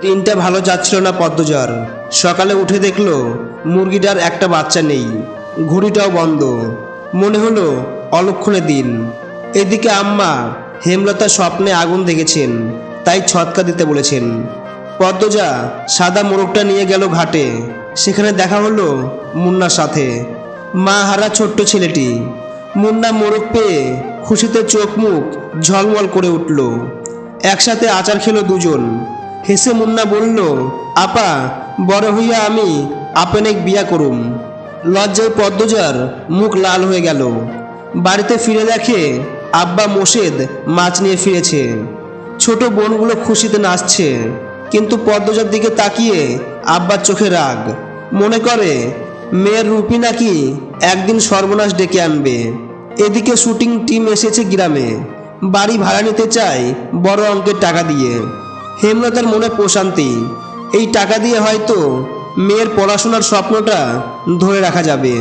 দিনটা ভালো যাচ্ছিল না পদ্মজার। সকালে উঠে দেখলো মুরগিটার একটা বাচ্চা নেই, ঘড়িটাও বন্ধ। মনে হলো অলক্ষণে দিন। এদিকে আম্মা হেমলতা স্বপ্নে আগুন দেখেছেন, তাই ছটকা দিতে বলেছেন। পদ্মজা সাদা মোরগটা নিয়ে গেল ঘাটে। সেখানে দেখা হলো মুন্নার সাথে, মা হারা ছোট্ট ছেলেটি। মুন্না মোরগ পেয়ে খুশিতে চোখ মুখ ঝলমল করে উঠল। একসাথে আচার খেলো দুজন। হেসে মুন্না বলল, আপা, বড় হইয়া আমি আপেনেক বিয়া করুম। লজ্জায় পদ্মজার মুখ লাল হয়ে গেল। বাড়িতে ফিরে দেখে আব্বা মোশেদ মাছ নিয়ে ফিরেছে। ছোট বোনগুলো খুশিতে নাচছে, কিন্তু পদ্মজার দিকে তাকিয়ে আব্বার চোখে রাগ। মনে করে মেয়ের রূপী নাকি একদিন সর্বনাশ ডেকে আনবে। এদিকে শুটিং টিম এসেছে গ্রামে, বাড়ি ভাড়া নিতে চায় বড় অঙ্কের টাকা দিয়ে। হেমলতার মনে প্রশান্তি, এই টাকা দিয়ে হয়তো মেয়ের পড়াশোনার স্বপ্নটা ধরে রাখা যাবে।